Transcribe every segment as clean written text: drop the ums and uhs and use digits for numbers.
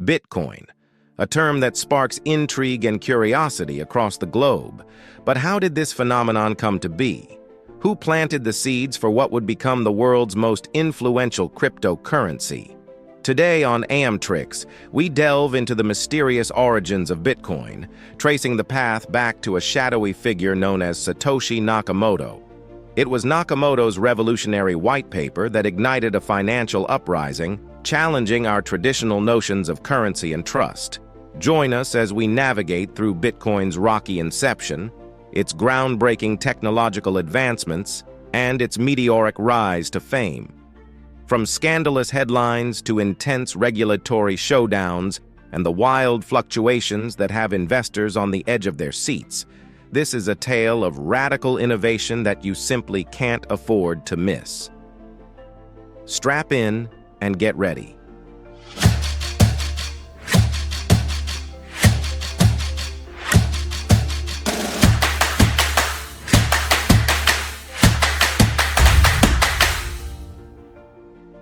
Bitcoin, a term that sparks intrigue and curiosity across the globe. But how did this phenomenon come to be? Who planted the seeds for what would become the world's most influential cryptocurrency? Today on Amtrix, we delve into the mysterious origins of Bitcoin, tracing the path back to a shadowy figure known as Satoshi Nakamoto. It was Nakamoto's revolutionary white paper that ignited a financial uprising, challenging our traditional notions of currency and trust. Join us as we navigate through Bitcoin's rocky inception, its groundbreaking technological advancements, and its meteoric rise to fame. From scandalous headlines to intense regulatory showdowns and the wild fluctuations that have investors on the edge of their seats, this is a tale of radical innovation that you simply can't afford to miss. Strap in and get ready.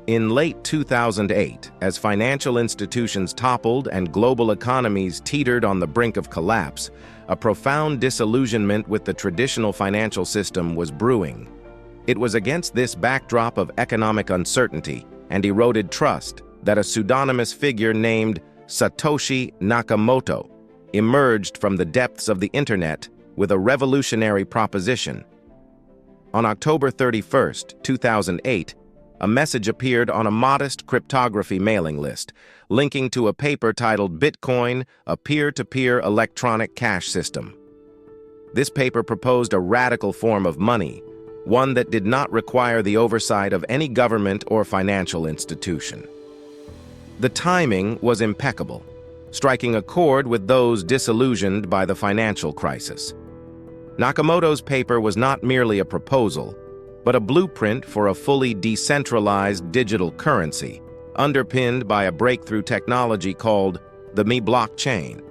In late 2008, as financial institutions toppled and global economies teetered on the brink of collapse, a profound disillusionment with the traditional financial system was brewing. It was against this backdrop of economic uncertainty and eroded trust that a pseudonymous figure named Satoshi Nakamoto emerged from the depths of the internet with a revolutionary proposition. On October 31, 2008, a message appeared on a modest cryptography mailing list, linking to a paper titled Bitcoin, a peer-to-peer electronic cash system. This paper proposed a radical form of money, one that did not require the oversight of any government or financial institution. The timing was impeccable, striking a chord with those disillusioned by the financial crisis. Nakamoto's paper was not merely a proposal, but a blueprint for a fully decentralized digital currency, underpinned by a breakthrough technology called the blockchain.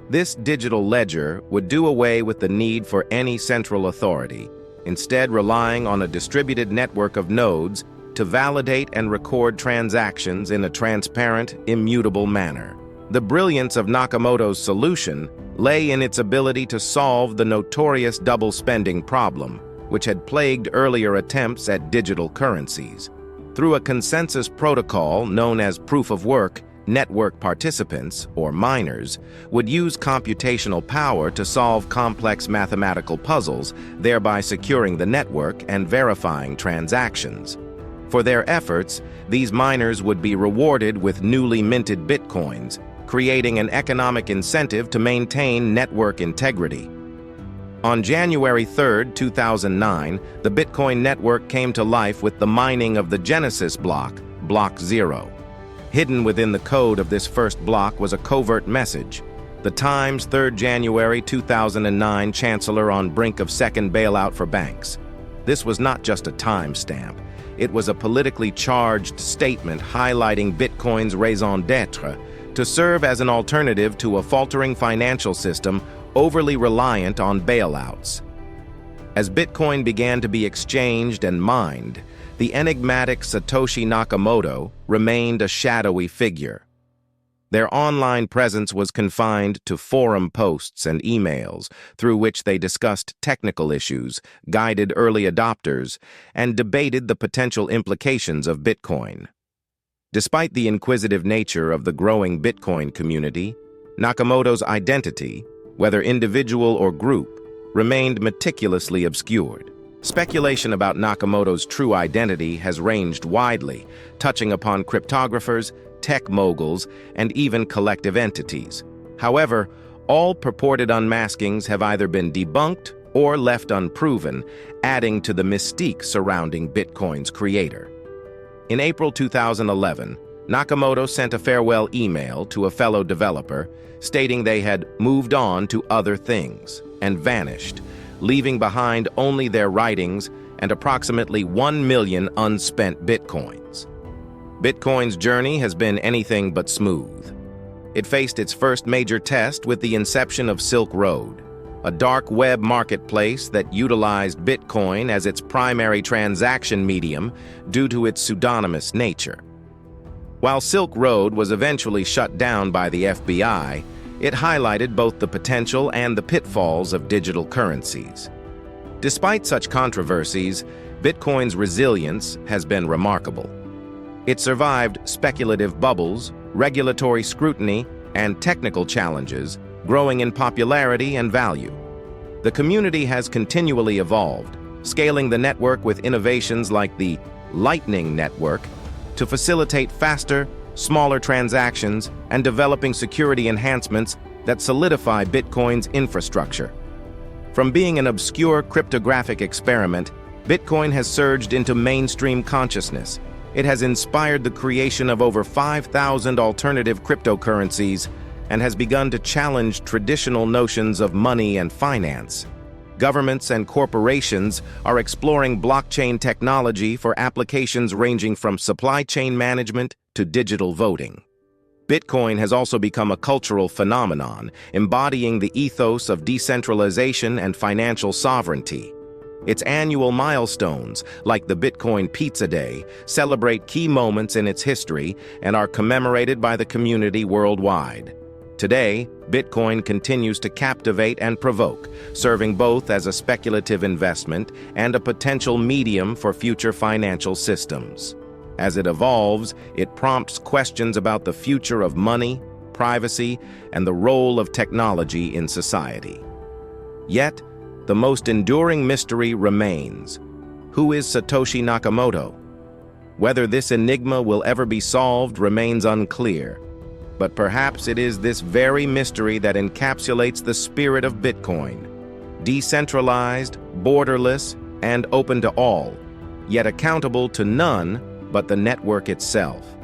This digital ledger would do away with the need for any central authority, instead relying on a distributed network of nodes to validate and record transactions in a transparent, immutable manner. The brilliance of Nakamoto's solution lay in its ability to solve the notorious double spending problem, which had plagued earlier attempts at digital currencies. Through a consensus protocol known as proof of work, network participants, or miners, would use computational power to solve complex mathematical puzzles, thereby securing the network and verifying transactions. For their efforts, these miners would be rewarded with newly minted bitcoins, creating an economic incentive to maintain network integrity. On January 3, 2009, the Bitcoin network came to life with the mining of the Genesis block, Block 0. Hidden within the code of this first block was a covert message. The Times' 3 January 2009 Chancellor on brink of second bailout for banks. This was not just a timestamp. It was a politically charged statement highlighting Bitcoin's raison d'etre to serve as an alternative to a faltering financial system overly reliant on bailouts. As Bitcoin began to be exchanged and mined, the enigmatic Satoshi Nakamoto remained a shadowy figure. Their online presence was confined to forum posts and emails, through which they discussed technical issues, guided early adopters, and debated the potential implications of Bitcoin. Despite the inquisitive nature of the growing Bitcoin community, Nakamoto's identity, whether individual or group, remained meticulously obscured. Speculation about Nakamoto's true identity has ranged widely, touching upon cryptographers, tech moguls, and even collective entities. However, all purported unmaskings have either been debunked or left unproven, adding to the mystique surrounding Bitcoin's creator. In April 2011, Nakamoto sent a farewell email to a fellow developer, stating they had moved on to other things and vanished, leaving behind only their writings and approximately 1 million unspent bitcoins. Bitcoin's journey has been anything but smooth. It faced its first major test with the inception of Silk Road, a dark web marketplace that utilized Bitcoin as its primary transaction medium due to its pseudonymous nature. While Silk Road was eventually shut down by the FBI, it highlighted both the potential and the pitfalls of digital currencies. Despite such controversies, Bitcoin's resilience has been remarkable. It survived speculative bubbles, regulatory scrutiny, and technical challenges, growing in popularity and value. The community has continually evolved, scaling the network with innovations like the Lightning Network to facilitate faster, smaller transactions and developing security enhancements that solidify Bitcoin's infrastructure. From being an obscure cryptographic experiment, Bitcoin has surged into mainstream consciousness. It has inspired the creation of over 5,000 alternative cryptocurrencies and has begun to challenge traditional notions of money and finance. Governments and corporations are exploring blockchain technology for applications ranging from supply chain management to digital voting. Bitcoin has also become a cultural phenomenon, embodying the ethos of decentralization and financial sovereignty. Its annual milestones, like the Bitcoin Pizza Day, celebrate key moments in its history and are commemorated by the community worldwide. Today, Bitcoin continues to captivate and provoke, serving both as a speculative investment and a potential medium for future financial systems. As it evolves, it prompts questions about the future of money, privacy, and the role of technology in society. Yet, the most enduring mystery remains. Who is Satoshi Nakamoto? Whether this enigma will ever be solved remains unclear. But perhaps it is this very mystery that encapsulates the spirit of Bitcoin. Decentralized, borderless, and open to all, yet accountable to none but the network itself.